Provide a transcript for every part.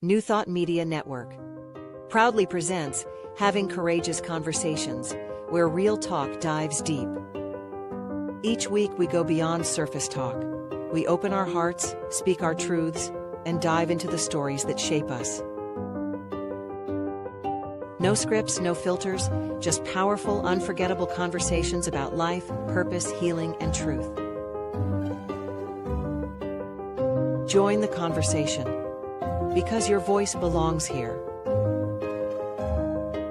New Thought Media Network proudly presents Having Courageous Conversations, where real talk dives deep. Each week we go beyond surface talk. We open our hearts, speak our truths, and dive into the stories that shape us. No scripts, no filters, just powerful, unforgettable conversations about life, purpose, healing, and truth. Join the conversation, because your voice belongs here.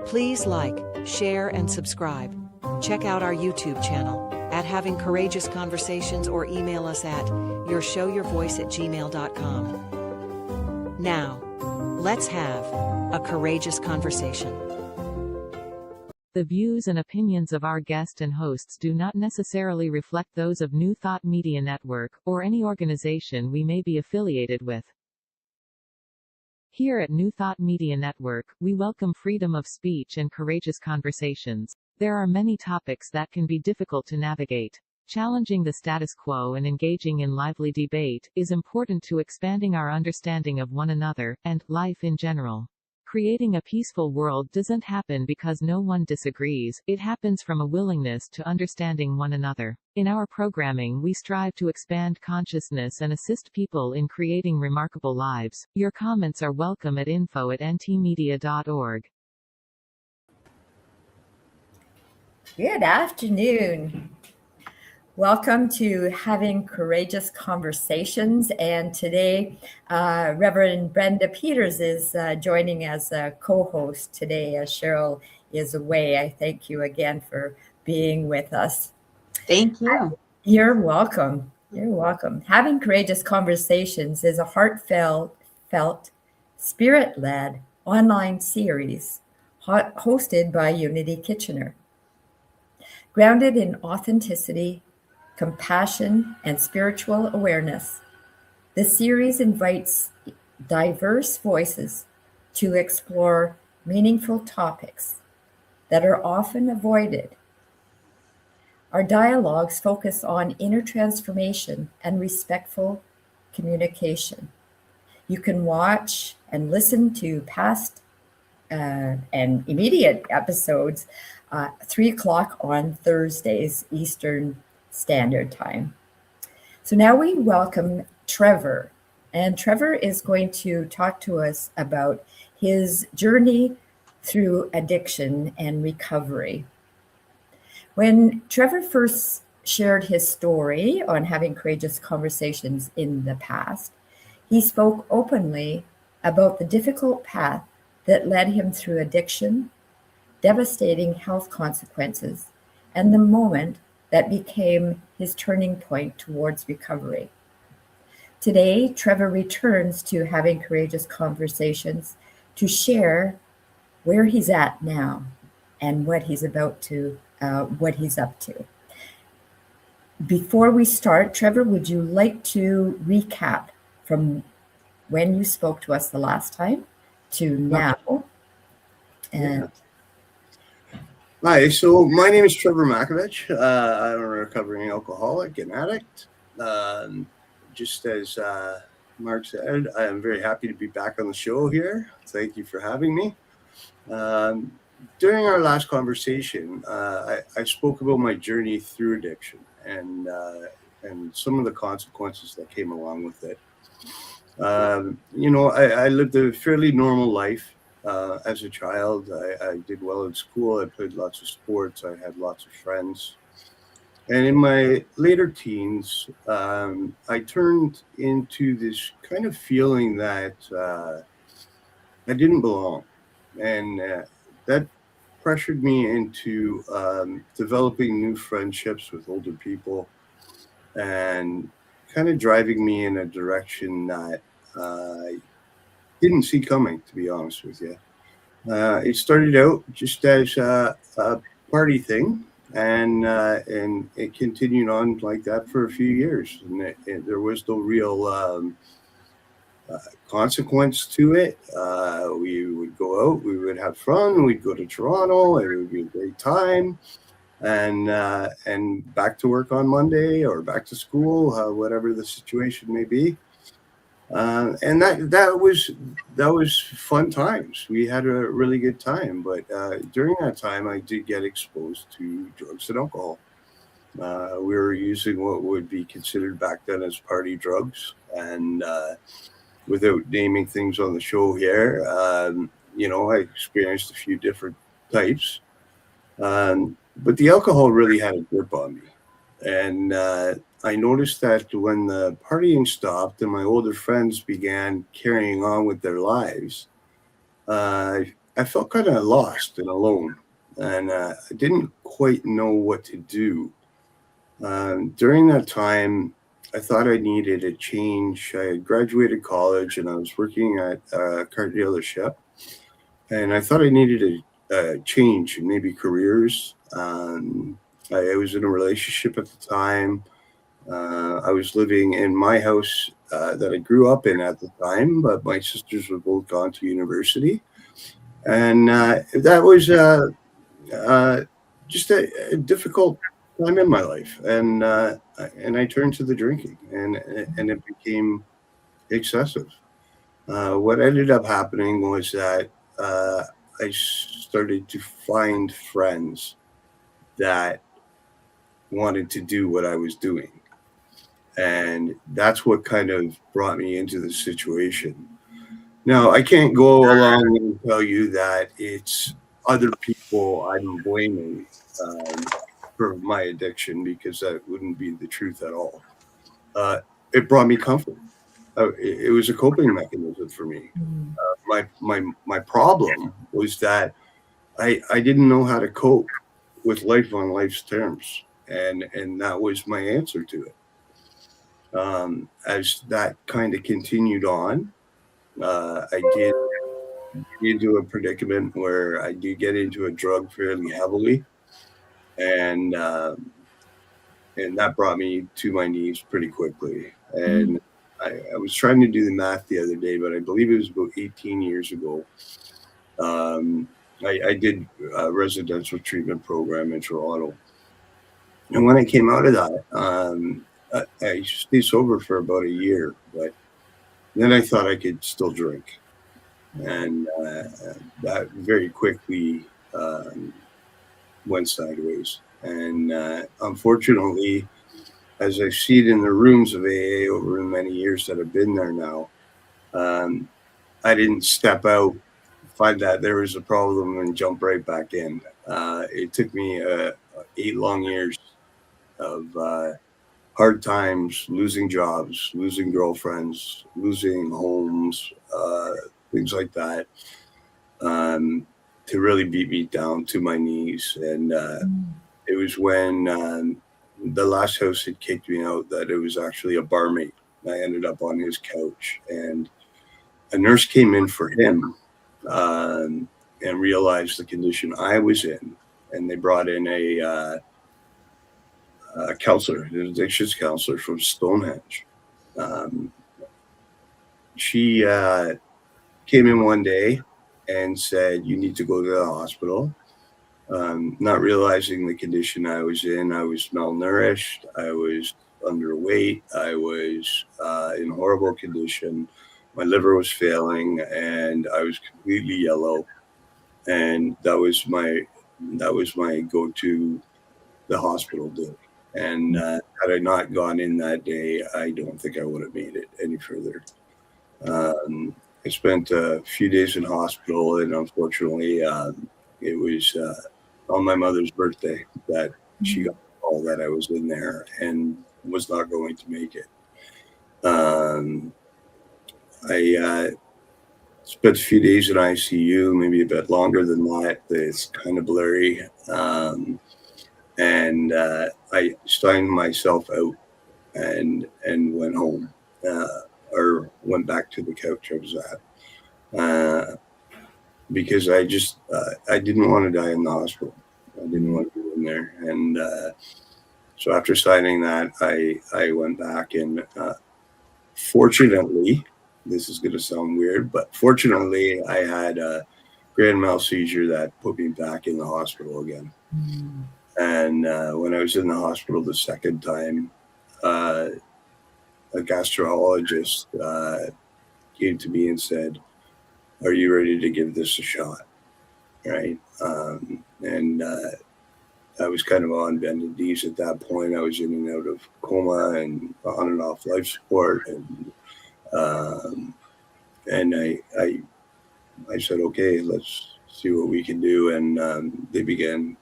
Please like, share, and subscribe. Check out our YouTube channel at Having Courageous Conversations or email us at yourshowyourvoice@gmail.com. Now, let's have a courageous conversation. The views and opinions of our guest and hosts do not necessarily reflect those of New Thought Media Network, or any organization we may be affiliated with. Here at New Thought Media Network, we welcome freedom of speech and courageous conversations. There are many topics that can be difficult to navigate. Challenging the status quo and engaging in lively debate is important to expanding our understanding of one another, and life in general. Creating a peaceful world doesn't happen because no one disagrees, it happens from a willingness to understanding one another. In our programming, we strive to expand consciousness and assist people in creating remarkable lives. Your comments are welcome at info@ntmedia.org. Good afternoon. Welcome to Having Courageous Conversations. And today, Reverend Brenda Peters is joining as a co-host today as Cheryl is away. I thank you again for being with us. Thank you. You're welcome. You're welcome. Having Courageous Conversations is a heartfelt, spirit-led online series hosted by Unity Kitchener. Grounded in authenticity, compassion, and spiritual awareness, the series invites diverse voices to explore meaningful topics that are often avoided. Our dialogues focus on inner transformation and respectful communication. You can watch and listen to past and immediate episodes 3 o'clock on Thursdays, Eastern Standard Time. So now we welcome Trevor. And Trevor is going to talk to us about his journey through addiction and recovery. When Trevor first shared his story on Having Courageous Conversations in the past, he spoke openly about the difficult path that led him through addiction, devastating health consequences, and the moment that became his turning point towards recovery. Today, Trevor returns to Having Courageous Conversations to share where he's at now and what he's up to. Before we start, Trevor, would you like to recap from when you spoke to us the last time to now? And Hi, so my name is Trevor Matkovich. I'm a recovering alcoholic and addict. Just as Mark said, I am very happy to be back on the show here. Thank you for having me. During our last conversation, I spoke about my journey through addiction and some of the consequences that came along with it. I lived a fairly normal life. As a child, I did well in school. I played lots of sports. I had lots of friends. And in my later teens, I turned into this kind of feeling that I didn't belong. And that pressured me into developing new friendships with older people and kind of driving me in a direction that didn't see coming, to be honest with you. It started out just as a party thing, and it continued on like that for a few years. And there was no real consequence to it. We would go out, we would have fun, we'd go to Toronto, it would be a great time, and back to work on Monday or back to school, whatever the situation may be. And that was fun times. We had a really good time. But during that time, I did get exposed to drugs and alcohol. We were using what would be considered back then as party drugs, and without naming things on the show here, I experienced a few different types. But the alcohol really had a grip on me. And I noticed that when the partying stopped and my older friends began carrying on with their lives, I felt kind of lost and alone. And I didn't quite know what to do. During that time, I thought I needed a change. I had graduated college and I was working at a car dealership. And I thought I needed a change, maybe careers. I was in a relationship at the time. I was living in my house that I grew up in at the time, but my sisters were both gone to university. And that was just a difficult time in my life. And I turned to the drinking, and it became excessive. What ended up happening was that I started to find friends that wanted to do what I was doing. And that's what kind of brought me into the situation. Now, I can't go along and tell you that it's other people I'm blaming for my addiction, because that wouldn't be the truth at all. It brought me comfort. It was a coping mechanism for me. My problem was that I didn't know how to cope with life on life's terms, and that was my answer to it. As that kind of continued on, I did get into a predicament where I did get into a drug fairly heavily, and that brought me to my knees pretty quickly. And I was trying to do the math the other day, but I believe it was about 18 years ago. I did a residential treatment program in Toronto. And when I came out of that, I stayed sober for about a year, but then I thought I could still drink. And that very quickly went sideways. And unfortunately, as I've seen in the rooms of AA over the many years that I've been there now, I didn't step out, find that there was a problem, and jump right back in. It took me 8 long years of hard times, losing jobs, losing girlfriends, losing homes, things like that, to really beat me down to my knees. And it was when the last house had kicked me out that it was actually a barmate. I ended up on his couch, and a nurse came in for him and realized the condition I was in. And they brought in a counselor, an addictions counselor from Stonehenge. She came in one day and said, "You need to go to the hospital." Not realizing the condition I was in. I was malnourished. I was underweight. I was in horrible condition. My liver was failing, and I was completely yellow. And that was my go-to the hospital day. And had I not gone in that day, I don't think I would have made it any further. I spent a few days in hospital, and unfortunately, it was on my mother's birthday that she got the call that I was in there and was not going to make it. I spent a few days in ICU, maybe a bit longer than that. It's kind of blurry. And I signed myself out and went home, or went back to the couch I was at, because I just I didn't want to die in the hospital. I didn't want to be in there. And so after signing that, I went back, and fortunately, this is going to sound weird, but fortunately, I had a grand mal seizure that put me back in the hospital again. And when I was in the hospital the second time, a gastroenterologist came to me and said, "Are you ready to give this a shot?" Right. And I was kind of on bended knees at that point. I was in and out of coma and on and off life support, um, and I said, "Okay, let's see what we can do." And they began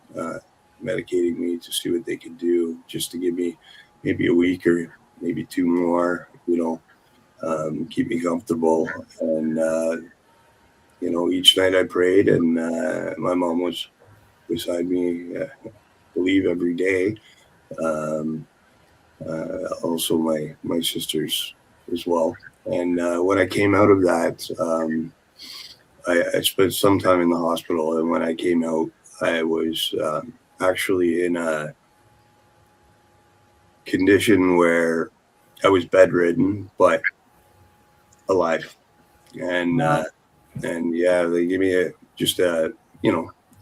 medicating me to see what they could do, just to give me maybe a week or maybe two more, keep me comfortable. And each night I prayed, and my mom was beside me, I believe, every day. Um, Also, my sisters as well. And when I came out of that, I spent some time in the hospital. And when I came out, I was actually in a condition where I was bedridden, but alive. And Wow. and yeah, they gave me just a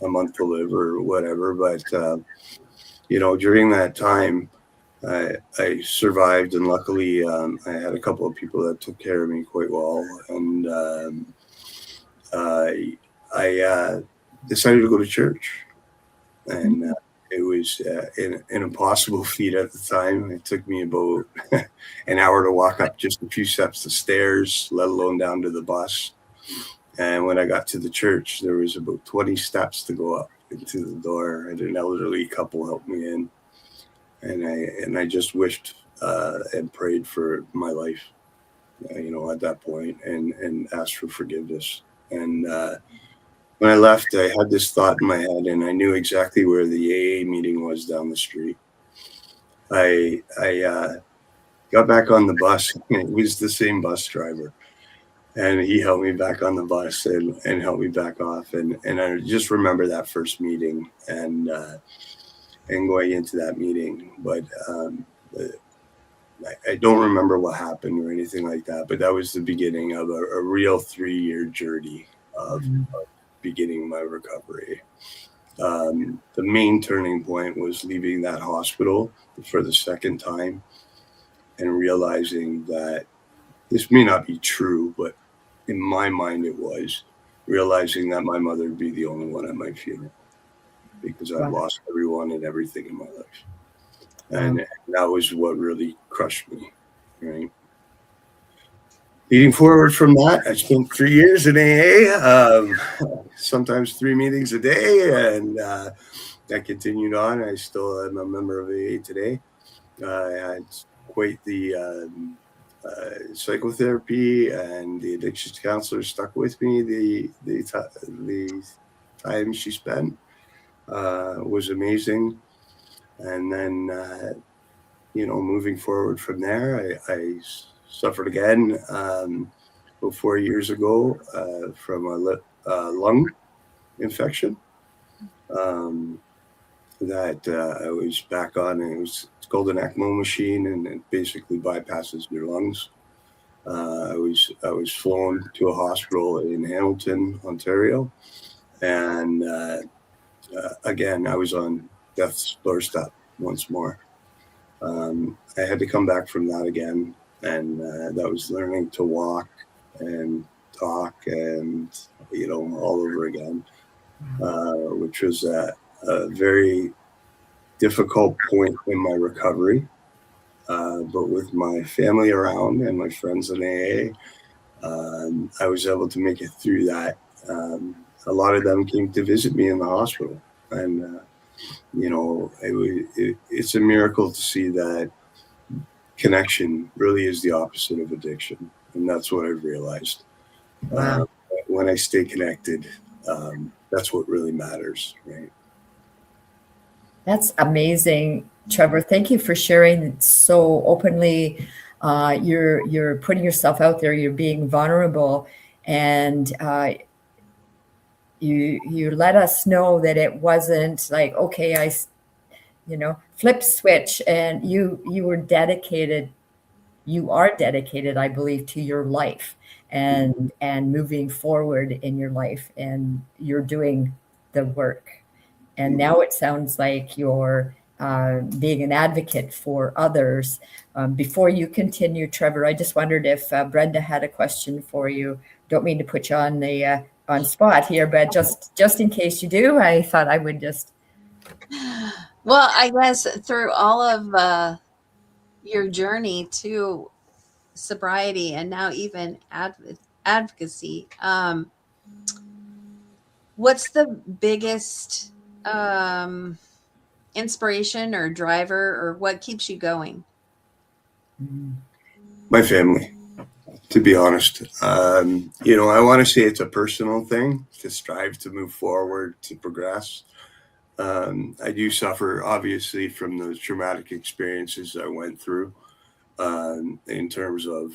month to live or whatever. But during that time, I survived, and luckily I had a couple of people that took care of me quite well. And I decided to go to church, and it was an impossible feat at the time. It took me about an hour to walk up just a few steps of stairs, let alone down to the bus. And when I got to the church, there was about 20 steps to go up into the door, and an elderly couple helped me in. And I just wished and prayed for my life, at that point, and asked for forgiveness. And when I left, I had this thought in my head, and I knew exactly where the AA meeting was down the street. I got back on the bus, and it was the same bus driver. And he helped me back on the bus and helped me back off. And I just remember that first meeting and going into that meeting. But I don't remember what happened or anything like that. But that was the beginning of a real 3-year journey of beginning my recovery. The main turning point was leaving that hospital for the second time and realizing that this may not be true, but in my mind it was, realizing that my mother would be the only one at my funeral because I've lost everyone and everything in my life. And that was what really crushed me, right? Leading forward from that, I spent 3 years in AA, sometimes 3 meetings a day, and that continued on. I still am a member of AA today. I had quite the psychotherapy, and the addictions counselor stuck with me. The time she spent was amazing. And then, moving forward from there, I suffered again about 4 years ago from a lung infection that I was back on. It's called an ECMO machine, and it basically bypasses your lungs. I was flown to a hospital in Hamilton, Ontario, and again, I was on death's doorstep once more. I had to come back from that again, and that was learning to walk and talk and all over again, which was a very difficult point in my recovery. But with my family around and my friends in AA, I was able to make it through that. A lot of them came to visit me in the hospital, and it's a miracle to see that connection really is the opposite of addiction, and that's what I've realized. Wow. When I stay connected, that's what really matters, right? That's amazing, Trevor. Thank you for sharing so openly. You're putting yourself out there. You're being vulnerable, and you let us know that it wasn't like, okay, flip switch, and you were dedicated. You are dedicated, I believe, to your life and moving forward in your life, and you're doing the work. And now it sounds like you're being an advocate for others. Before you continue, Trevor, I just wondered if Brenda had a question for you. Don't mean to put you on the on spot here, but just in case you do, I thought I would just. Well, I guess through all of your journey to sobriety and now even advocacy, what's the biggest inspiration or driver, or what keeps you going? My family, to be honest. I want to say it's a personal thing to strive to move forward, to progress. I do suffer, obviously, from the traumatic experiences I went through in terms of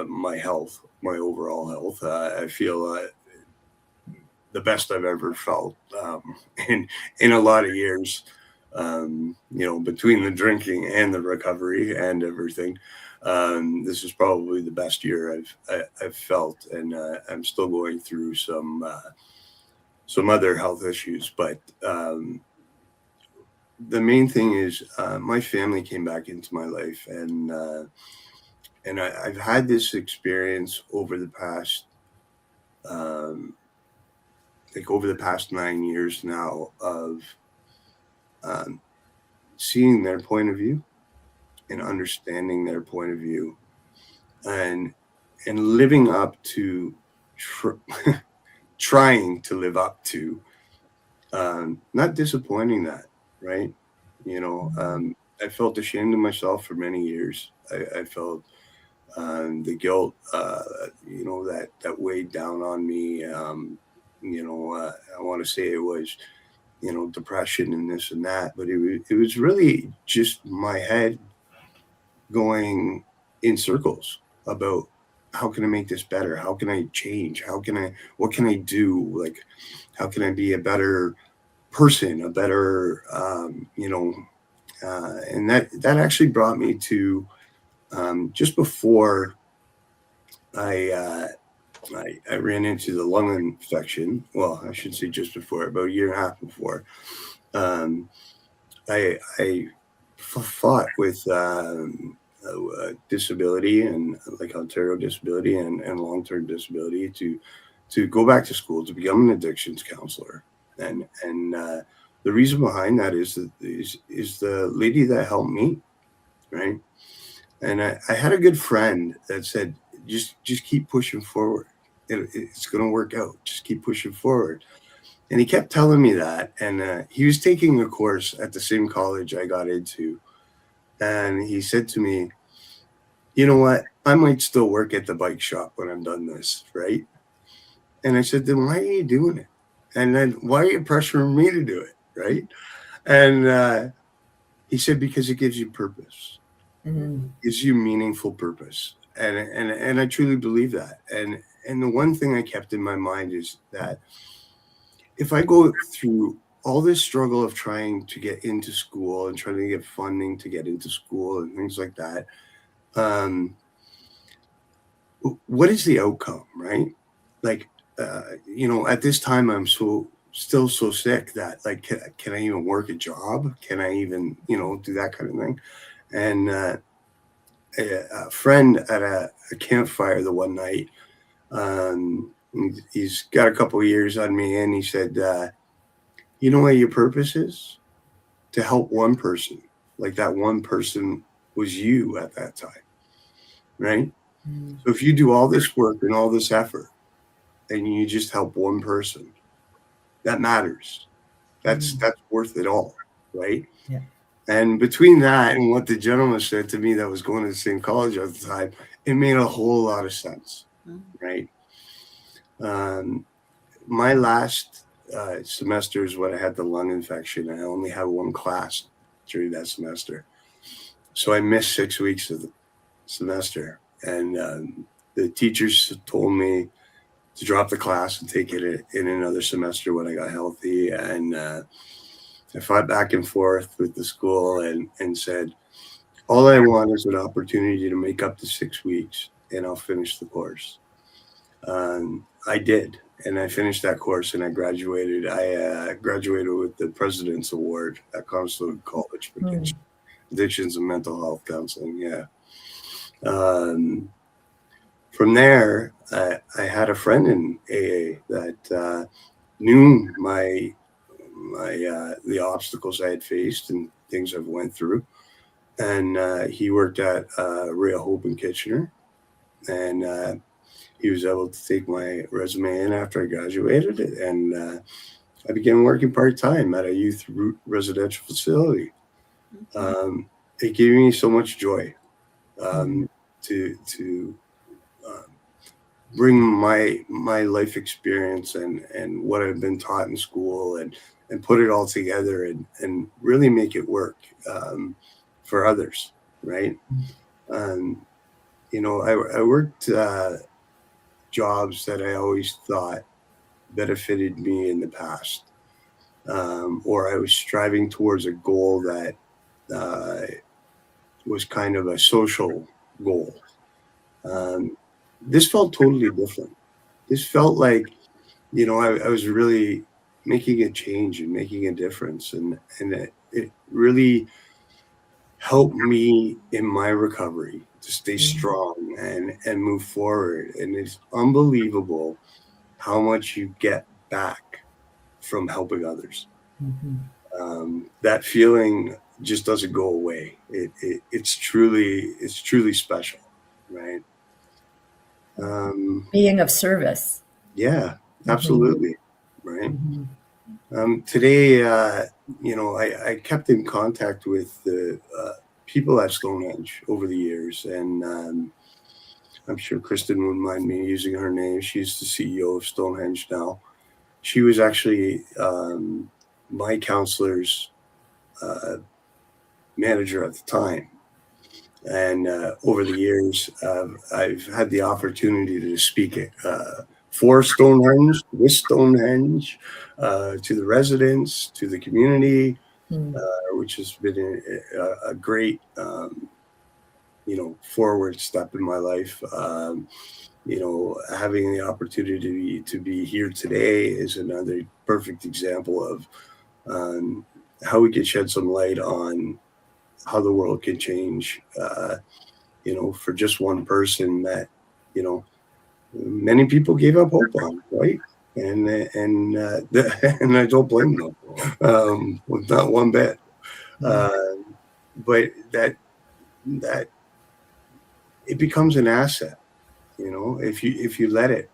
my health, my overall health. I feel the best I've ever felt in a lot of years, between the drinking and the recovery and everything. This is probably the best year I've felt, and I'm still going through some other health issues, but the main thing is my family came back into my life, and I've had this experience over the past over the past 9 years now of seeing their point of view and understanding their point of view, and living up to trying to live up to, not disappointing that, right? I felt ashamed of myself for many years. I felt the guilt, that weighed down on me. I want to say it was, depression and this and that, but it was really just my head going in circles about how can I make this better? How can I change? What can I do? Like, how can I be a better person, a better, and that actually brought me to just before I ran into the lung infection. Well, I should say just before, about a year and a half before. I fought with disability, and like Ontario disability and long-term disability, to go back to school to become an addictions counselor. And the reason behind that is the lady that helped me, right? And I had a good friend that said, just keep pushing forward. It's going to work out. Just keep pushing forward. And he kept telling me that. And he was taking a course at the same college I got into. And he said to me, you know what? I might still work at the bike shop when I'm done this, right? And I said, then why are you doing it? And then why are you pressuring me to do it, right? And he said, because it gives you purpose. Mm-hmm. It gives you meaningful purpose. And I truly believe that. And the one thing I kept in my mind is that if I go through all this struggle of trying to get into school and trying to get funding to get into school and things like that, what is the outcome, right? Like, at this time, I'm still so sick that, like, can I even work a job? Can I even, do that kind of thing? And a friend at a campfire the one night, he's got a couple of years on me, and he said, you know what your purpose is? To help one person. Like that one person was you at that time, right? Mm-hmm. So if you do all this work and all this effort, and you just help one person, that matters. That's worth it all, right? Yeah. And between that and what the gentleman said to me that was going to the same college at the time, it made a whole lot of sense, right? My last semester is when I had the lung infection. I only had one class during that semester. So I missed 6 weeks of the semester. And the teachers told me to drop the class and take it in another semester when I got healthy. And I fought back and forth with the school and said, all I want is an opportunity to make up to 6 weeks, and I'll finish the course. I did, and I finished that course, and I graduated. I graduated with the President's Award at Conestoga College for addictions and mental health counseling. Yeah. From there, I had a friend in AA that knew the obstacles I had faced and things I've went through, and he worked at Real Hope in Kitchener, and he was able to take my resume in after I graduated, and I began working part-time at a youth residential facility. It gave me so much joy to bring my life experience and what I've been taught in school and put it all together and really make it work for others, right? I worked jobs that I always thought benefited me in the past, or I was striving towards a goal that was kind of a social goal. This felt totally different. This felt like, I was really making a change and making a difference, and it really helped me in my recovery to stay strong and move forward. And it's unbelievable how much you get back from helping others. That feeling just doesn't go away. It's truly special, right? Being of service. Yeah, absolutely. Right. Today, I kept in contact with the people at Stonehenge over the years, and I'm sure Kristen wouldn't mind me using her name. She's the CEO of Stonehenge now. She was actually my counselor's manager at the time. And over the years, I've had the opportunity to speak for Stonehenge, with Stonehenge, to the residents, to the community, which has been a great, forward step in my life. Having the opportunity to be here today is another perfect example of how we can shed some light on how the world can change, for just one person that, many people gave up hope on, right? And I don't blame them, not one bit. But that it becomes an asset, if you let it.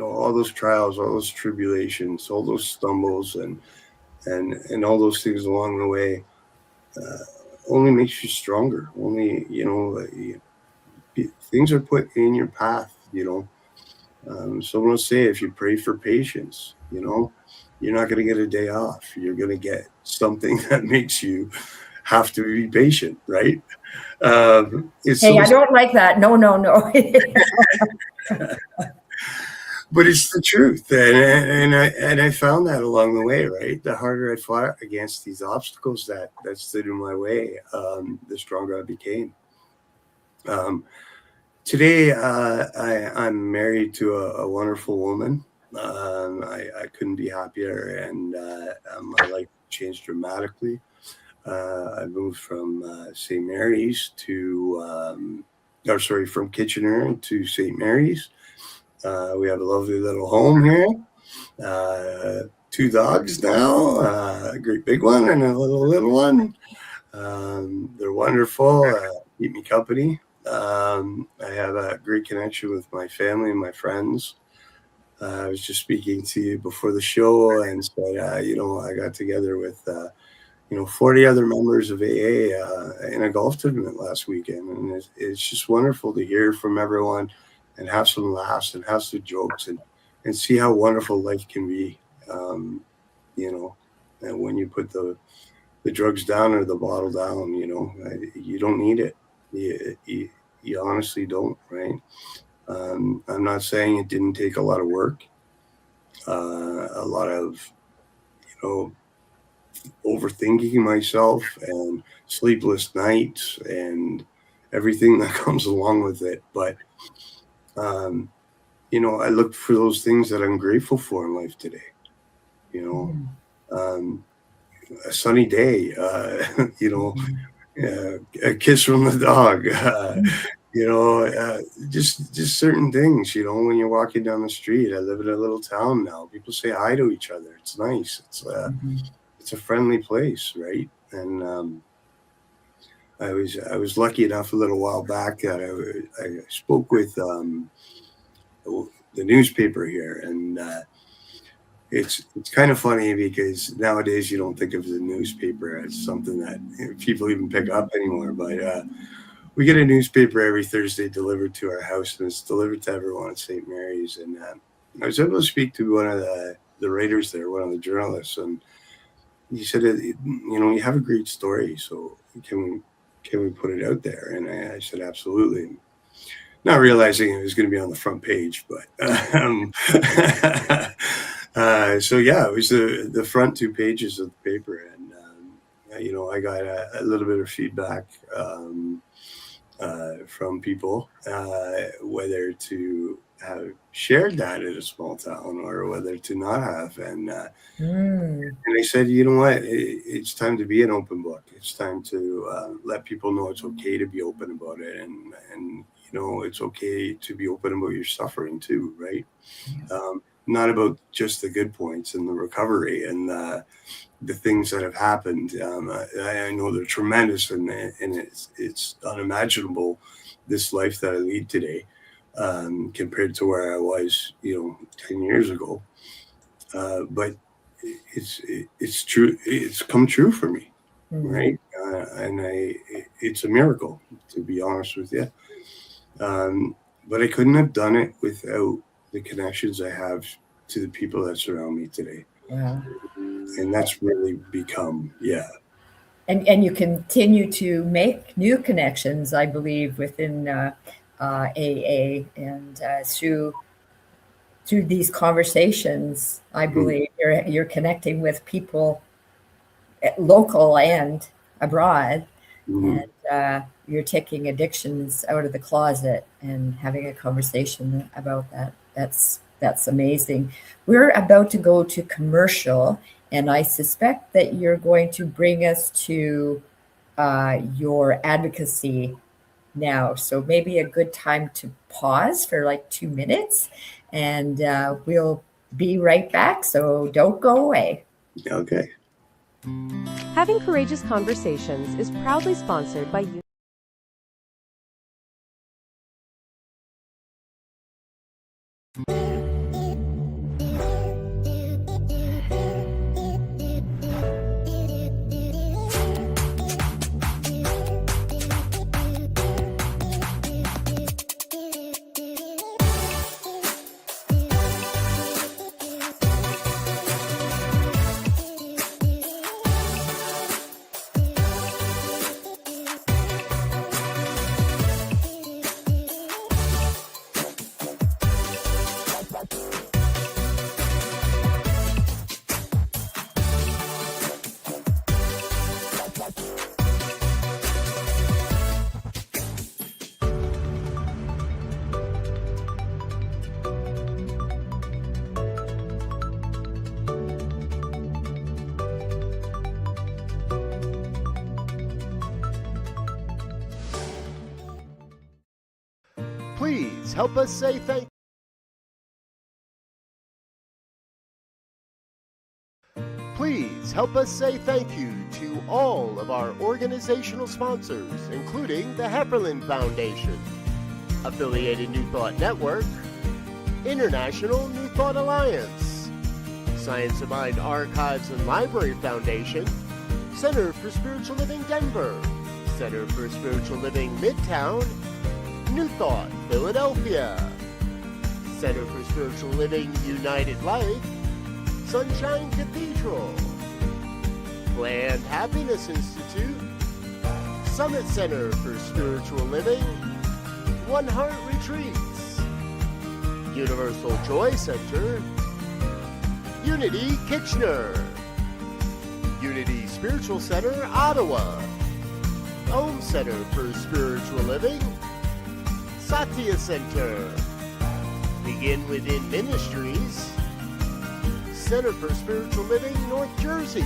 All those trials, all those tribulations, all those stumbles, and all those things along the way only makes you stronger. Only, things are put in your path, Someone will say, if you pray for patience, you're not going to get a day off. You're going to get something that makes you have to be patient, right? I don't like that. No. But it's the truth, and I found that along the way, right? The harder I fought against these obstacles that stood in my way, the stronger I became. Today, I'm married to a wonderful woman. I couldn't be happier, and my life changed dramatically. I moved from St. Mary's from Kitchener to St. Mary's. We have a lovely little home here. 2 dogs now, a great big one and a little one. They're wonderful, keep me company. I have a great connection with my family and my friends. I was just speaking to you before the show and said, I got together with 40 other members of AA in a golf tournament last weekend. And it's just wonderful to hear from everyone and have some laughs and have some jokes and see how wonderful life can be, and when you put the drugs down or the bottle down, you don't need it. You honestly don't, right? I'm not saying it didn't take a lot of work, a lot of, overthinking myself and sleepless nights and everything that comes along with it. But I look for those things that I'm grateful for in life today. A sunny day, a kiss from the dog, just certain things, when you're walking down the street. I live in a little town now. People say hi to each other. It's nice. It's a friendly place, right? And I was lucky enough a little while back that I spoke with the newspaper here, and it's kind of funny because nowadays you don't think of the newspaper as something that people even pick up anymore. But we get a newspaper every Thursday delivered to our house, and it's delivered to everyone at St. Mary's. And I was able to speak to one of the writers there, one of the journalists, and he said, you have a great story, so can we put it out there? And I said, absolutely. Not realizing it was going to be on the front page, but so yeah, it was the front 2 pages of the paper, and I got a little bit of feedback from people, whether to have shared that in a small town or whether to not have, and I said, you know what, it's time to be an open book. It's time to let people know it's okay to be open about it, and it's okay to be open about your suffering too, right? Not about just the good points and the recovery and the things that have happened. I know they're tremendous, and it's unimaginable, this life that I lead today, compared to where I was, 10 years ago. But it's true. It's come true for me, right? And it's a miracle, to be honest with you. But I couldn't have done it without the connections I have to the people that surround me today. Wow. And that's really become, And you continue to make new connections, I believe, within AA, and through these conversations, I believe you're connecting with people local and abroad, and you're taking addictions out of the closet and having a conversation about that. That's amazing. We're about to go to commercial, and I suspect that you're going to bring us to your advocacy now. So maybe a good time to pause for like 2 minutes, and we'll be right back. So don't go away. Okay. Having Courageous Conversations is proudly sponsored by you. Please help us say thank you. Please help us say thank you to all of our organizational sponsors, including the Hefferland Foundation, Affiliated New Thought Network, International New Thought Alliance, Science of Mind Archives and Library Foundation, Center for Spiritual Living Denver, Center for Spiritual Living Midtown, New Thought Philadelphia, Center for Spiritual Living United Life, Sunshine Cathedral, Planned Happiness Institute, Summit Center for Spiritual Living, One Heart Retreats, Universal Joy Center, Unity Kitchener, Unity Spiritual Center Ottawa, Home Center for Spiritual Living, Satya Center, Begin Within Ministries, Center for Spiritual Living, North Jersey,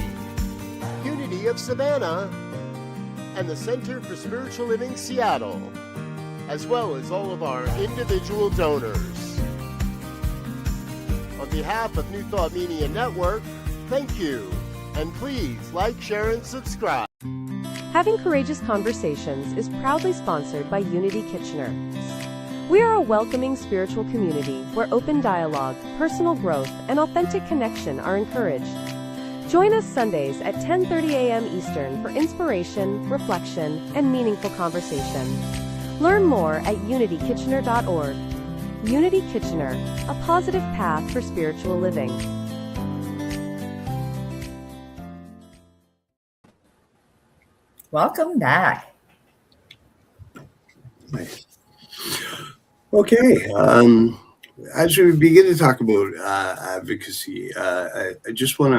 Unity of Savannah, and the Center for Spiritual Living, Seattle, as well as all of our individual donors. On behalf of New Thought Media Network, thank you, and please like, share, and subscribe. Having Courageous Conversations is proudly sponsored by Unity Kitchener. We are a welcoming spiritual community where open dialogue, personal growth, and authentic connection are encouraged. Join us Sundays at 10:30 a.m. Eastern for inspiration, reflection, and meaningful conversation. Learn more at unitykitchener.org. Unity Kitchener, a positive path for spiritual living. Welcome back. Nice. Okay. As we begin to talk about advocacy, I just want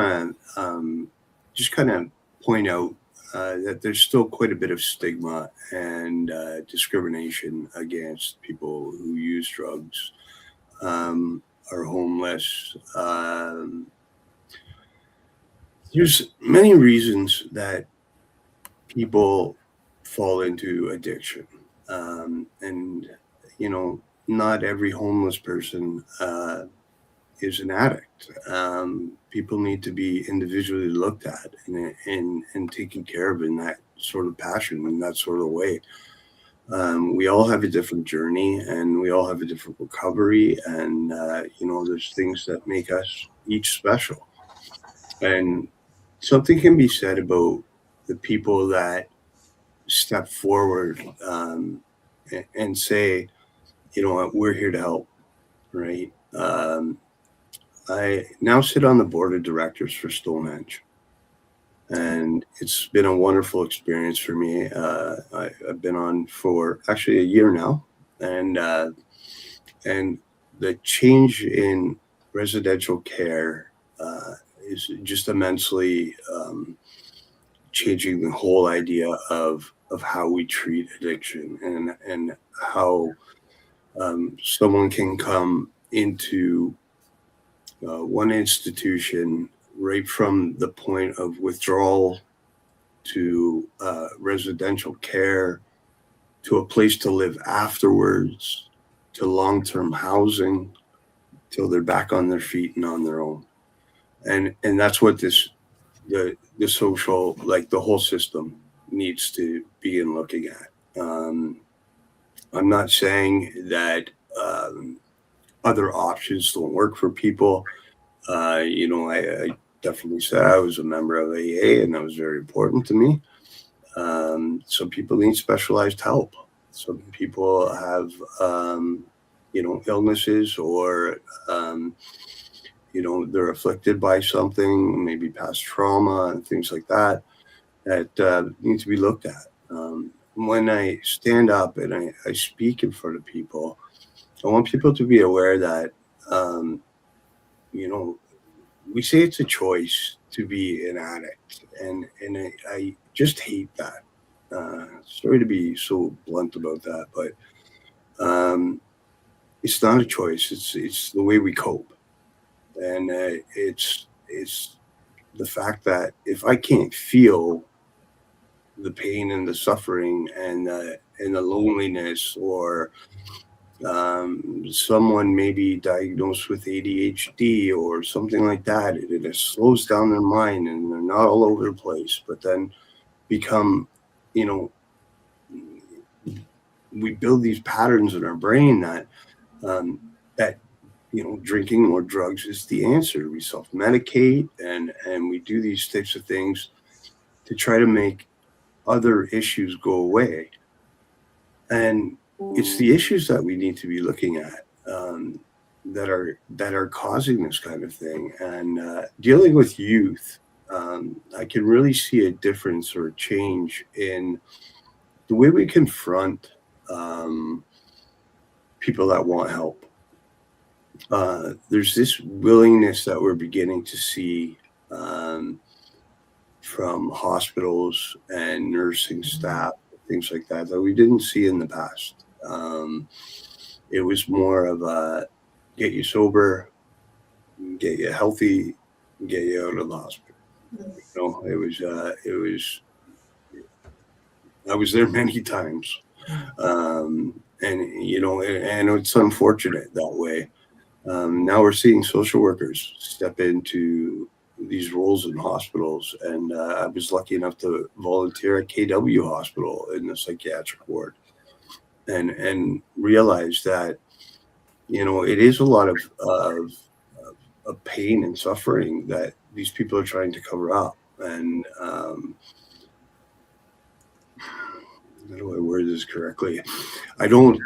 to just kind of point out that there's still quite a bit of stigma and discrimination against people who use drugs, are homeless. There's many reasons that people fall into addiction. And, you know, not every homeless person is an addict. People need to be individually looked at and taken care of in that sort of passion, in that sort of way. We all have a different journey and we all have a different recovery. And, you know, there's things that make us each special. And something can be said about the people that step forward and say, you know what, we're here to help, right? I now sit on the board of directors for Stonehenge, and it's been a wonderful experience for me. I've been on for actually a year now, and the change in residential care is just immensely changing the whole idea of how we treat addiction and how someone can come into one institution right from the point of withdrawal to residential care to a place to live afterwards to long-term housing till they're back on their feet and on their own. And that's what the social, like the whole system needs to begin looking at. I'm not saying that other options don't work for people. You know, I definitely said I was a member of AA and that was very important to me. Some people need specialized help. Some people have, you know, illnesses or, you know, they're afflicted by something, maybe past trauma and things like that, that need to be looked at. When I stand up and I speak in front of people, I want people to be aware that, you know, we say it's a choice to be an addict, and I just hate that. Sorry to be so blunt about that, but it's not a choice. It's the way we cope, and it's the fact that if I can't feel the pain and the suffering and the loneliness, or someone may be diagnosed with ADHD or something like that, it slows down their mind and they're not all over the place, but then become, you know, we build these patterns in our brain that you know, drinking more drugs is the answer. We self-medicate and we do these types of things to try to make other issues go away. And it's the issues that we need to be looking at that are causing this kind of thing. And dealing with youth, I can really see a difference or a change in the way we confront people that want help. There's this willingness that we're beginning to see from hospitals and nursing staff, things like that we didn't see in the past. It was more of a, get you sober, get you healthy, get you out of the hospital. It was. I was there many times, and it's unfortunate that way. Now we're seeing social workers step into these roles in hospitals, and I was lucky enough to volunteer at KW Hospital in the psychiatric ward, and realize that it is a lot of pain and suffering that these people are trying to cover up, and how do I word this correctly? I don't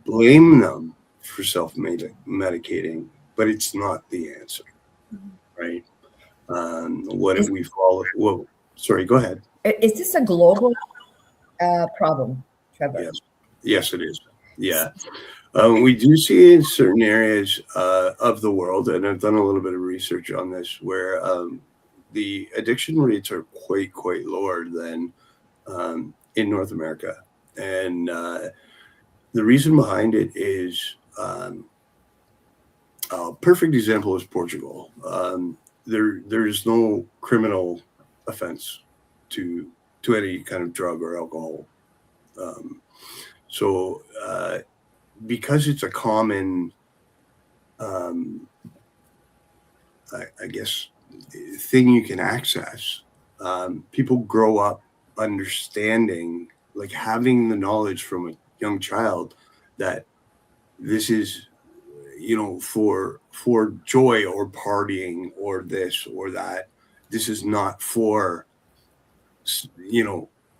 blame them for self-medicating, but it's not the answer, right? What if we follow? Well, sorry, go ahead. Is this a global problem, Trevor? Yes, it is. Yeah. We do see in certain areas of the world, and I've done a little bit of research on this, where the addiction rates are quite lower than in North America. And the reason behind it is a perfect example is Portugal. There's no criminal offense to any kind of drug or alcohol. So because it's a common, I guess, thing you can access, people grow up understanding, like having the knowledge from a young child that this is, for joy or partying or this or that. This is not for,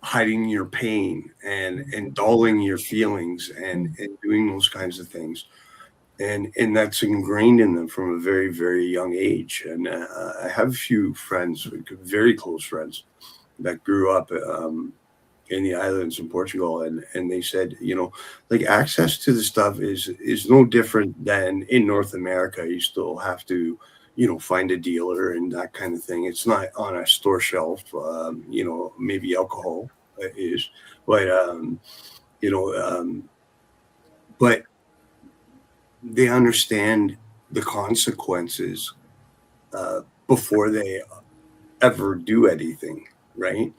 hiding your pain and dulling your feelings and doing those kinds of things. And that's ingrained in them from a very, very young age. And I have a few friends, very close friends, that grew up in the islands in Portugal, and they said, like access to the stuff is no different than in North America. You still have to, find a dealer and that kind of thing. It's not on a store shelf. Maybe alcohol is, but but they understand the consequences before they ever do anything, right?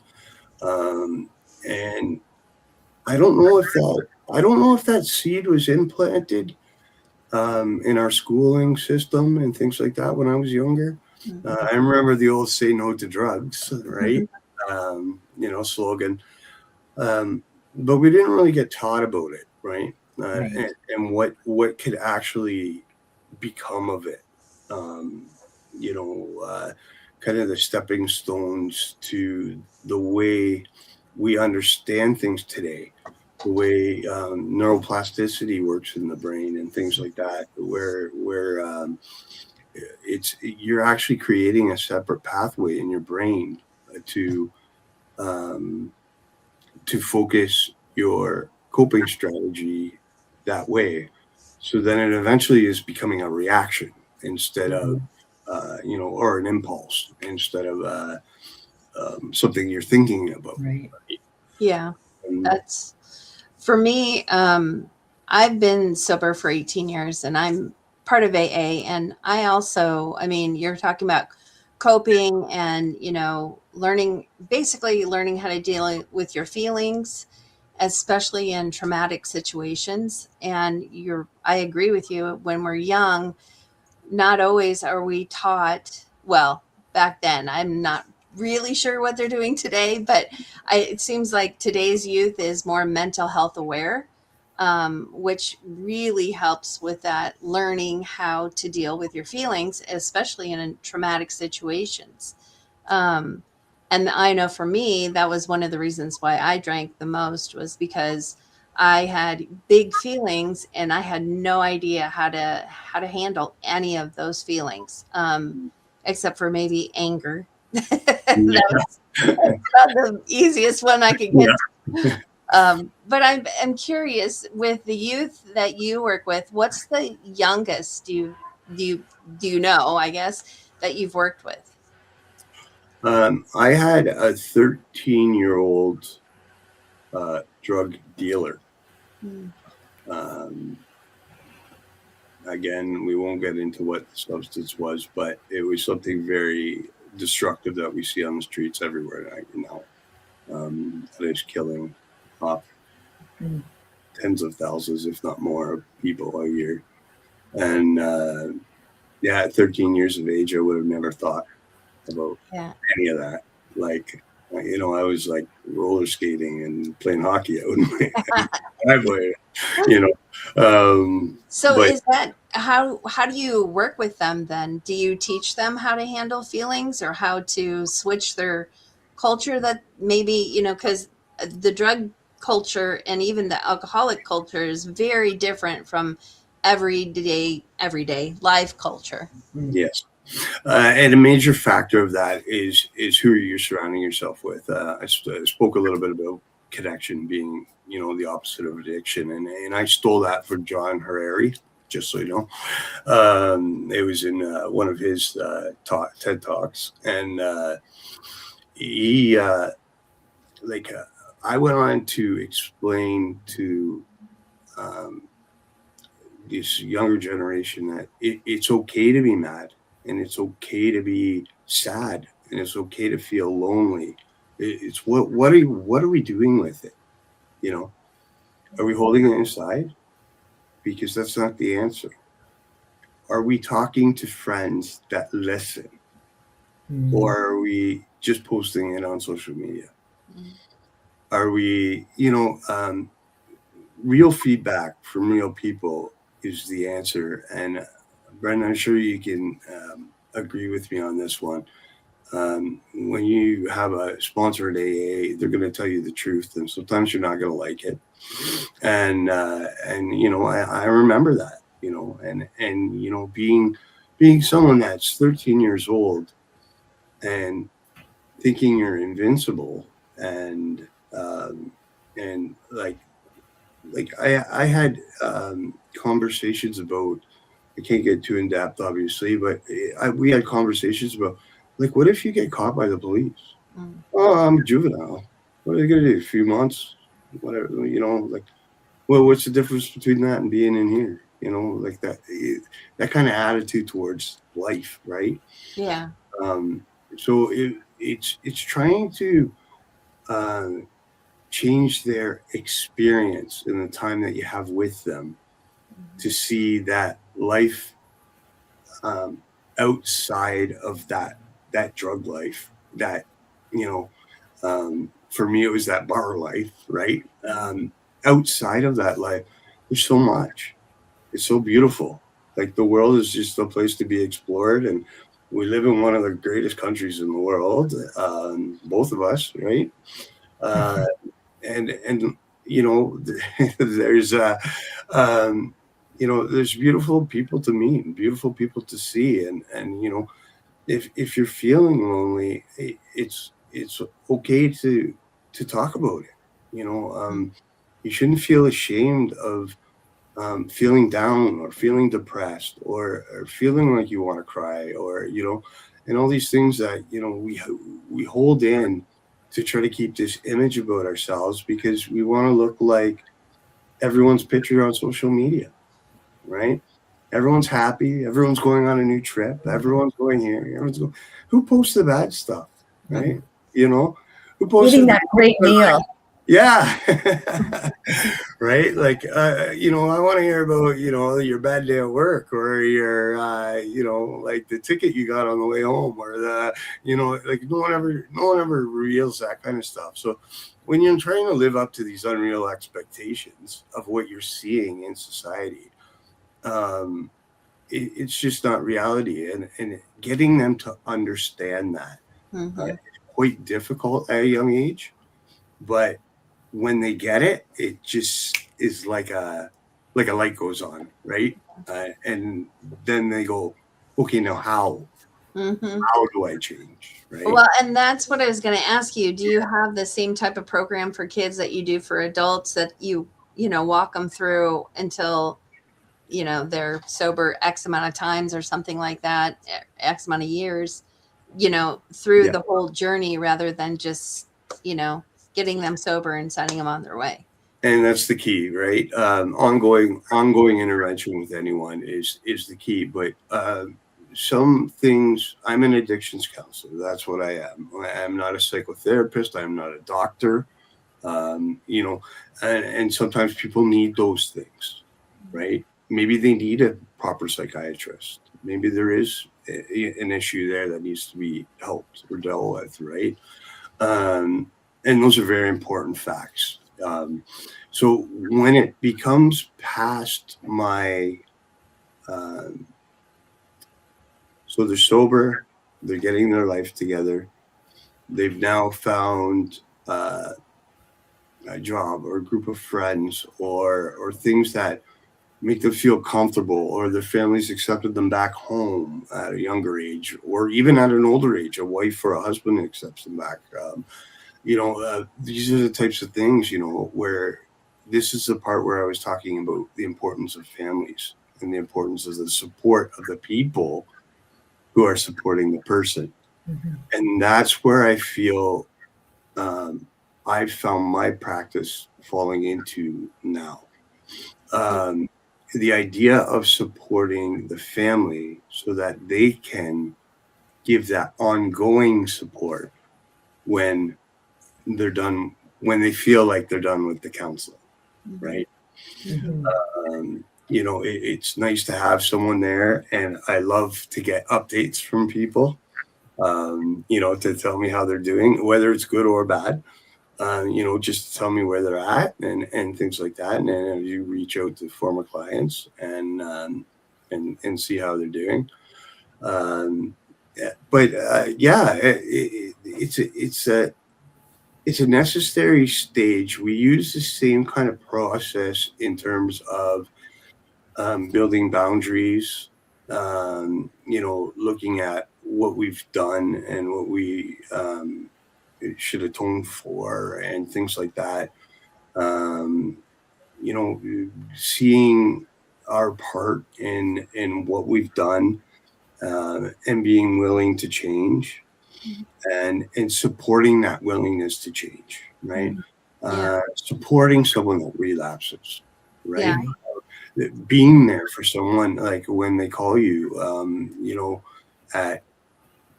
And I don't know if that seed was implanted in our schooling system and things like that when I was younger. I remember the old "say no to drugs," right? Slogan. But we didn't really get taught about it, right? Right. And what could actually become of it. Kind of the stepping stones to the way we understand things today, the way neuroplasticity works in the brain and things like that, where you're actually creating a separate pathway in your brain to focus your coping strategy that way. So then it eventually is becoming a reaction instead of, or an impulse instead of something you're thinking about. Right. Yeah, that's for me. I've been sober for 18 years and I'm part of AA. And you're talking about coping and, basically learning how to deal with your feelings, especially in traumatic situations. And I agree with you. When we're young, not always are we taught, well, back then, I'm not really sure what they're doing today, but it seems like today's youth is more mental health aware, which really helps with that learning how to deal with your feelings, especially in traumatic situations. And I know for me, that was one of the reasons why I drank the most, was because I had big feelings and I had no idea how to handle any of those feelings, except for maybe anger. That's not the easiest one I could get to. But I'm curious, with the youth that you work with, what's the youngest do you know, I guess, that you've worked with? I had a 13-year-old drug dealer. again, we won't get into what the substance was, but it was something very destructive that we see on the streets everywhere now. That is killing off tens of thousands, if not more, of people a year. And yeah, at 13 years of age, I would have never thought about any of that. Like, you know, I was like roller skating and playing hockey out in my driveway, you know. So is that how do you work with them then? Do you teach them how to handle feelings or how to switch their culture that maybe, you know, because the drug culture and even the alcoholic culture is very different from everyday life culture. Yes. And a major factor of that is who you're surrounding yourself with. I spoke a little bit about connection being, you know, the opposite of addiction, and I stole that from John Harari, just so you know. It was in one of his TED Talks, and he I went on to explain to this younger generation that it's okay to be mad, and it's okay to be sad, and it's okay to feel lonely. It's what are we doing with it? You know, are we holding it inside? Because that's not the answer. Are we talking to friends that listen, or are we just posting it on social media? Are we, you know, real feedback from real people is the answer. And Brendan, I'm sure you can agree with me on this one. When you have a sponsored AA, they're going to tell you the truth, and sometimes you're not going to like it. And you know, I remember that, you know, and you know, being someone that's 13 years old and thinking you're invincible, and like I had conversations about, I can't get too in depth, obviously, but we had conversations about, like, what if you get caught by the police? Oh, I'm a juvenile. What are they going to do? A few months, whatever, you know, like, well, what's the difference between that and being in here? You know, like that kind of attitude towards life, right? Yeah. So it's trying to change their experience in the time that you have with them, to see that life outside of that drug life, that, you know, for me it was that bar life, right? Outside of that life, there's so much. It's so beautiful. Like, the world is just a place to be explored, and we live in one of the greatest countries in the world, both of us, right? And you know, there's you know, there's beautiful people to meet, beautiful people to see, and you know, if you're feeling lonely, it's okay to talk about it. You know, you shouldn't feel ashamed of feeling down, or feeling depressed, or feeling like you want to cry, or, you know, and all these things that, you know, we hold in to try to keep this image about ourselves, because we want to look like everyone's picture on social media, right? Everyone's happy. Everyone's going on a new trip. Everyone's going here. Everyone's going. Who posts the bad stuff, right? You know, who posts Eating that great meal. Yeah. Right. Like, you know, I want to hear about, you know, your bad day at work, or your, you know, like the ticket you got on the way home, or the, you know, like no one ever reveals that kind of stuff. So when you're trying to live up to these unreal expectations of what you're seeing in society, it's just not reality. And getting them to understand that is quite difficult at a young age. But when they get it, it just is like a light goes on, right? And then they go, okay, now how do I change, right? Well, and that's what I was going to ask you. Do you have the same type of program for kids that you do for adults, that you know, walk them through until, you know, they're sober X amount of times or something like that, X amount of years, you know, through the whole journey, rather than just, you know, getting them sober and sending them on their way? And that's the key, right? Ongoing intervention with anyone is the key. But some things, I'm an addictions counselor. That's what I am. I'm not a psychotherapist. I'm not a doctor. You know, and sometimes people need those things, right? Maybe they need a proper psychiatrist. Maybe there is an issue there that needs to be helped or dealt with, right? And those are very important facts. So when it becomes past my, so they're sober, they're getting their life together, they've now found a job or a group of friends or things that make them feel comfortable, or their families accepted them back home at a younger age, or even at an older age, a wife or a husband accepts them back. These are the types of things, where this is the part where I was talking about the importance of families and the importance of the support of the people who are supporting the person. Mm-hmm. And that's where I feel I've found my practice falling into now. The idea of supporting the family so that they can give that ongoing support when they're done, when they feel like they're done with the counseling, right? Mm-hmm. It's nice to have someone there, and I love to get updates from people, to tell me how they're doing, whether it's good or bad, just to tell me where they're at and things like that. And then you reach out to former clients and see how they're doing. It's a necessary stage. We use the same kind of process in terms of building boundaries, looking at what we've done and what we should atone for and things like that. Seeing our part in what we've done and being willing to change. And supporting that willingness to change, right? Supporting someone that relapses, right? Being there for someone, like when they call you, at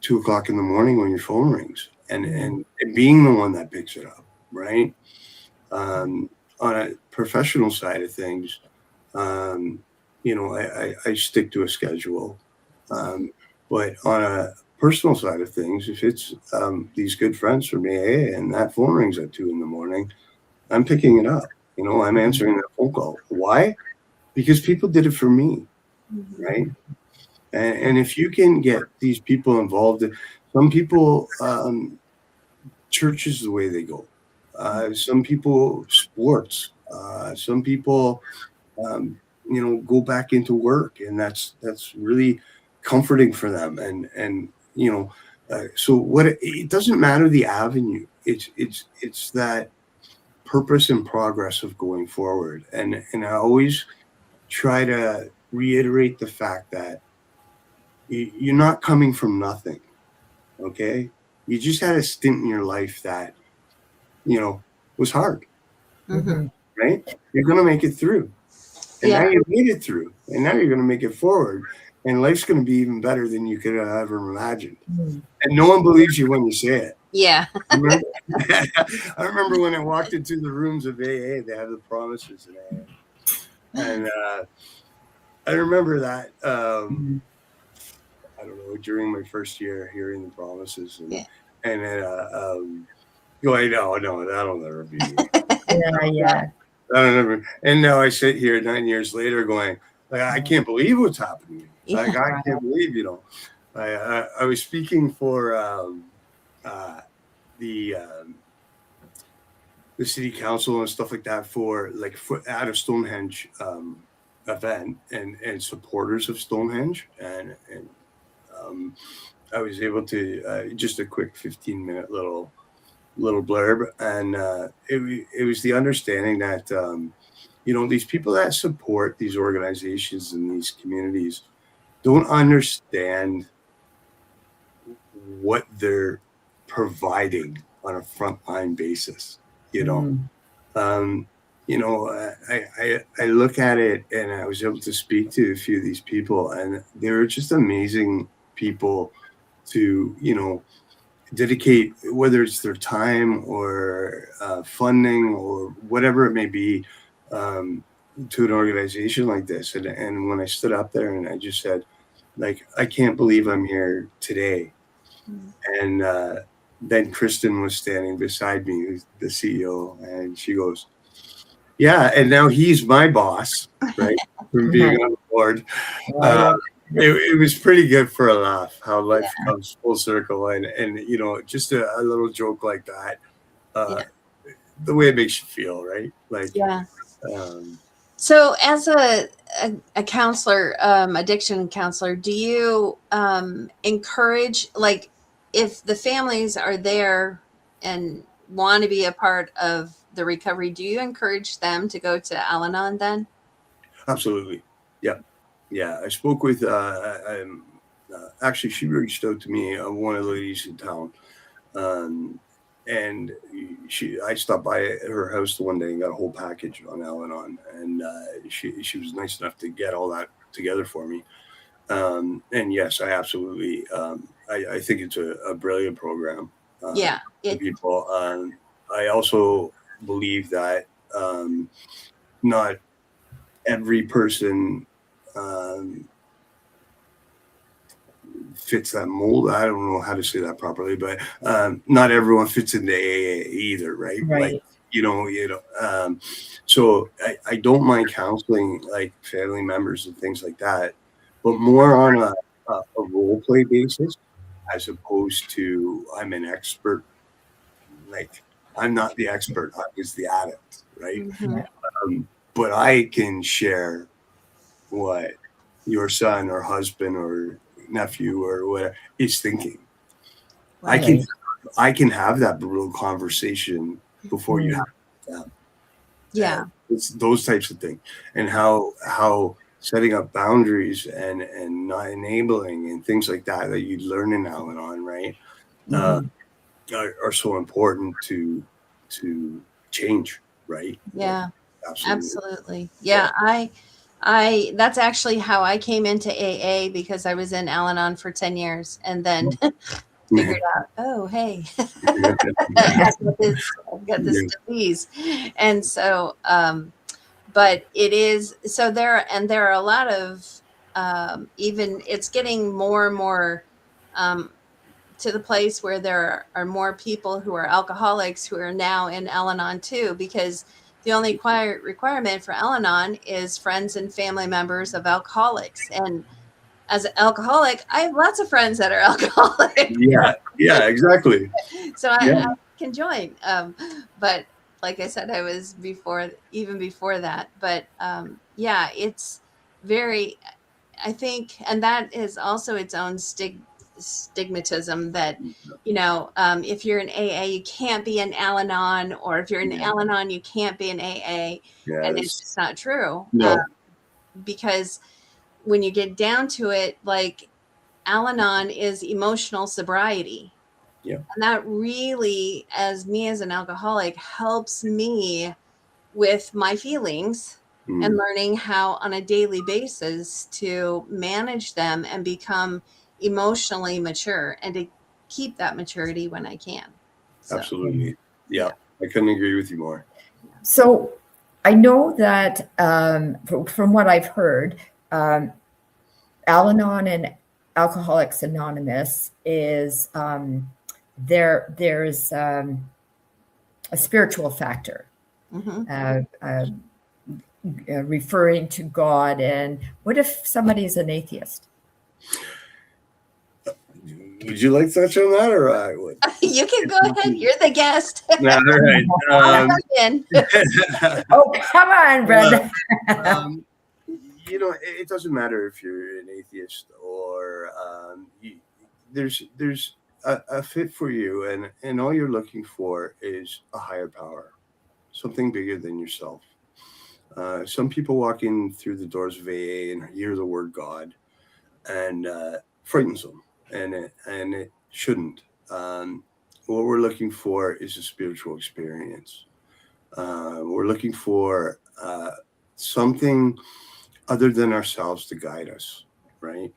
2:00 in the morning when your phone rings, and being the one that picks it up, right? On a professional side of things, I stick to a schedule, but on a personal side of things, if it's these good friends from AA and that phone rings at 2 a.m, I'm picking it up. I'm answering that phone call. Why? Because people did it for me, right? And if you can get these people involved, some people, church is the way they go. Some people, sports. Some people, go back into work, and that's really comforting for them. So what it doesn't matter the avenue. It's that purpose and progress of going forward. And I always try to reiterate the fact that you're not coming from nothing. Okay. You just had a stint in your life that, was hard, right? You're going to make it through. And now you made it through, and now you're going to make it forward, and life's going to be even better than you could have ever imagined. And no one believes you when you say it. Yeah. I remember when I walked into the rooms of AA, they have the promises in AA. And I remember that, I don't know, during my first year hearing the promises. And then going, no, that'll never be. Yeah. I don't know. And now I sit here 9 years later going, like, I can't believe what's happening. Like, I can't believe, I was speaking for the city council and stuff like that for at a Stonehenge event and supporters of Stonehenge. And I was able to just a quick 15-minute little blurb, and it was the understanding that these people that support these organizations and these communities don't understand what they're providing on a frontline basis. I look at it, and I was able to speak to a few of these people, and they were just amazing people to, dedicate, whether it's their time or funding or whatever it may be, to an organization like this. And when I stood up there and I just said, like, I can't believe I'm here today. And then Kristen was standing beside me, who's the CEO, and she goes, yeah, and now he's my boss, right? From being on the board. It was pretty good for a laugh, how life comes full circle, and just a little joke like that, the way it makes you feel, right? Like, so as a counselor, addiction counselor, do you encourage, like, if the families are there and want to be a part of the recovery, do you encourage them to go to Al-Anon then? Absolutely. Yeah. I spoke with, actually, she reached out to me, one of the ladies in town. And I stopped by her house the one day and got a whole package on Al-Anon. And she was nice enough to get all that together for me. And yes, I absolutely, I think it's a brilliant program. For people. I also believe that not every person fits that mold. I don't know how to say that properly, but not everyone fits into AA either, right? Like, so I don't mind counseling, like, family members and things like that, but more on a role play basis, as opposed to I'm an expert. Like, I'm not the expert, I was the addict, right? But I can share what your son or husband or nephew or whatever is thinking. Right. I can have that brutal conversation before you have them. Yeah. It's those types of things, and how setting up boundaries and not enabling and things like that you learn in Al-Anon, right? Are so important to change, right? Yeah, absolutely. Yeah, I that's actually how I came into AA, because I was in Al-Anon for 10 years and then figured out, oh, hey, I've got this disease. And so, but it is, so there are a lot of, even it's getting more and more, to the place where there are more people who are alcoholics who are now in Al-Anon too, because the only requirement for Al-Anon is friends and family members of alcoholics. And as an alcoholic, I have lots of friends that are alcoholics. Yeah, exactly. So I can join. But like I said, I was even before that. But it's very, I think, and that is also its own stigmatism, that if you're in AA you can't be in Al-Anon, or if you're in Al-Anon you can't be in AA. And it's just not true. Because when you get down to it, like, Al-Anon is emotional sobriety. And that really, as an alcoholic, helps me with my feelings and learning how on a daily basis to manage them and become emotionally mature, and to keep that maturity when I can. So, absolutely. Yeah, I couldn't agree with you more. So I know that from what I've heard, Al-Anon and Alcoholics Anonymous is there's a spiritual factor, referring to God. And what if somebody's an atheist? Would you like to touch on that, or I would? You can go ahead. You're the guest. All right. Oh, come on, Brenda. It doesn't matter if you're an atheist or there's a fit for you, and all you're looking for is a higher power, something bigger than yourself. Some people walk in through the doors of AA and hear the word God, and frightens them, and it shouldn't. What we're looking for is a spiritual experience. We're looking for something other than ourselves to guide us, right?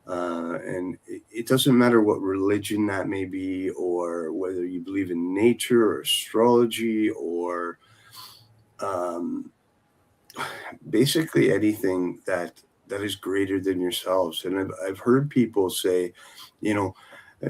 And it doesn't matter what religion that may be, or whether you believe in nature or astrology or basically anything that is greater than yourselves. And I've heard people say, you know,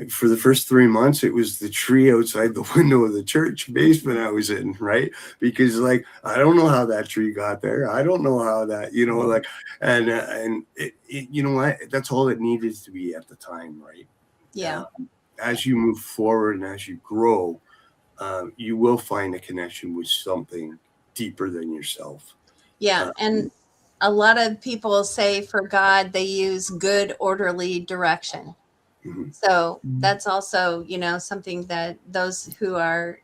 for the first 3 months, it was the tree outside the window of the church basement I was in, right? Because like, I don't know how that tree got there. I don't know how that, you know, like, and you know what? That's all it needed to be at the time, right? Yeah. As you move forward and as you grow, you will find a connection with something deeper than yourself. Yeah. And a lot of people say for God, they use good, orderly direction. Mm-hmm. So that's also, you know, something that those who are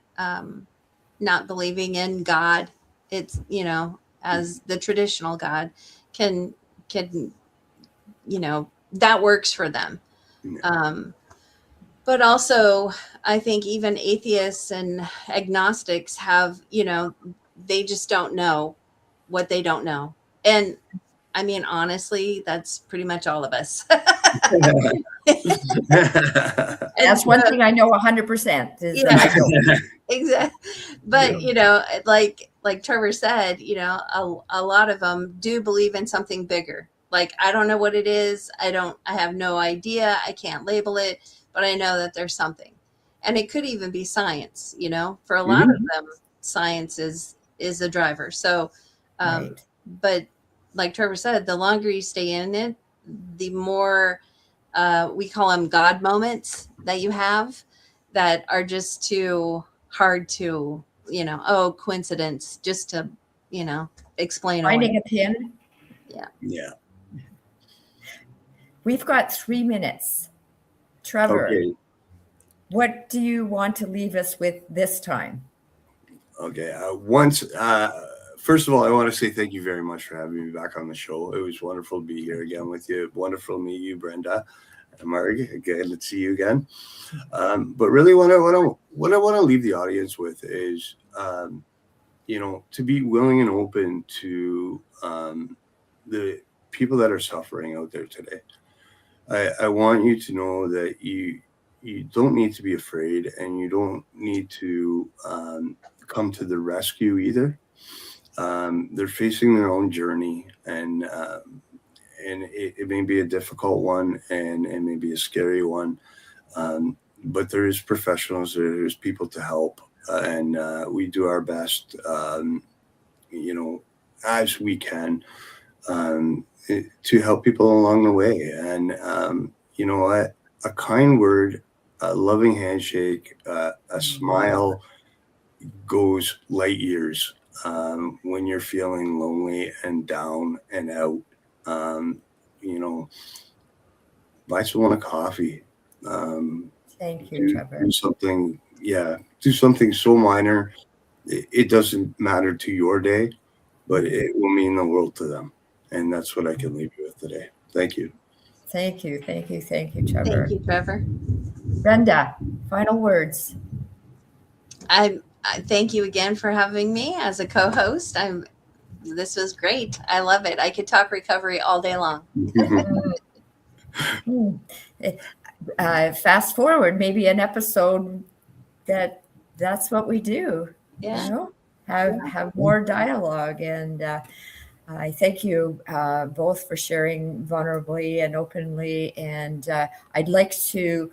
not believing in God, it's, you know, as the traditional God can, you know, that works for them. But also, I think even atheists and agnostics have, you know, they just don't know what they don't know. And I mean, honestly, that's pretty much all of us. That's one thing I know 100% is that I don't. Exactly. But, you know, like Trevor said, you know, a lot of them do believe in something bigger. Like, I don't know what it is. I have no idea. I can't label it, but I know that there's something. And it could even be science, you know, for a lot of them, science is a driver. So, Right. but like Trevor said, the longer you stay in it, the more, we call them God moments that you have that are just too hard to, you know, oh, coincidence, just to, you know, explain Finding away. a pin. Yeah. We've got 3 minutes. Trevor, Okay. what do you want to leave us with this time? Okay. First of all, I want to say thank you very much for having me back on the show. It was wonderful to be here again with you. Wonderful to meet you, Brenda and Marg. Again, let's see you again. But really, what I want to leave the audience with is, you know, to be willing and open to the people that are suffering out there today. I want you to know that you don't need to be afraid, and you don't need to come to the rescue either. They're facing their own journey, and it may be a difficult one, and it may be a scary one. But there is professionals, there's people to help, and we do our best, you know, as we can, to help people along the way. And you know what? A kind word, a loving handshake, a smile goes light years when you're feeling lonely and down and out. You know, buy someone a coffee. Thank you, Trevor. Do something so minor. It doesn't matter to your day, but it will mean the world to them. And that's what I can leave you with today. Thank you. Thank you, Trevor. Thank you, Trevor. Brenda, final words. I thank you again for having me as a co-host. This was great. I love it. I could talk recovery all day long. Fast forward, maybe an episode that's what we do. Yeah. You know, have more dialogue. And I thank you both for sharing vulnerably and openly. And I'd like to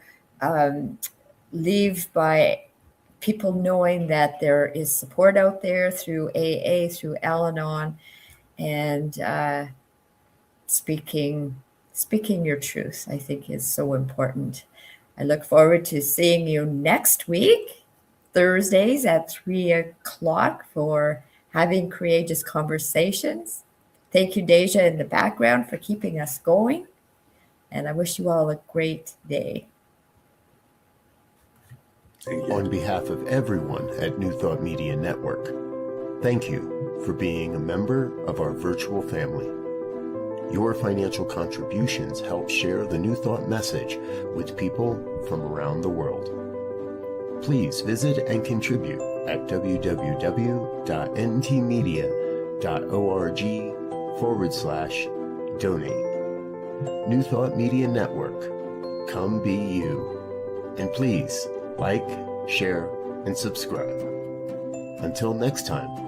leave by people knowing that there is support out there through AA, through Al-Anon, and speaking your truth, I think, is so important. I look forward to seeing you next week, Thursdays at 3:00 for Having Courageous Conversations. Thank you, Deja, in the background, for keeping us going. And I wish you all a great day. On behalf of everyone at New Thought Media Network, thank you for being a member of our virtual family. Your financial contributions help share the New Thought message with people from around the world. Please visit and contribute at www.ntmedia.org/donate. New Thought Media Network. Come be you. And please like, share, and subscribe. Until next time.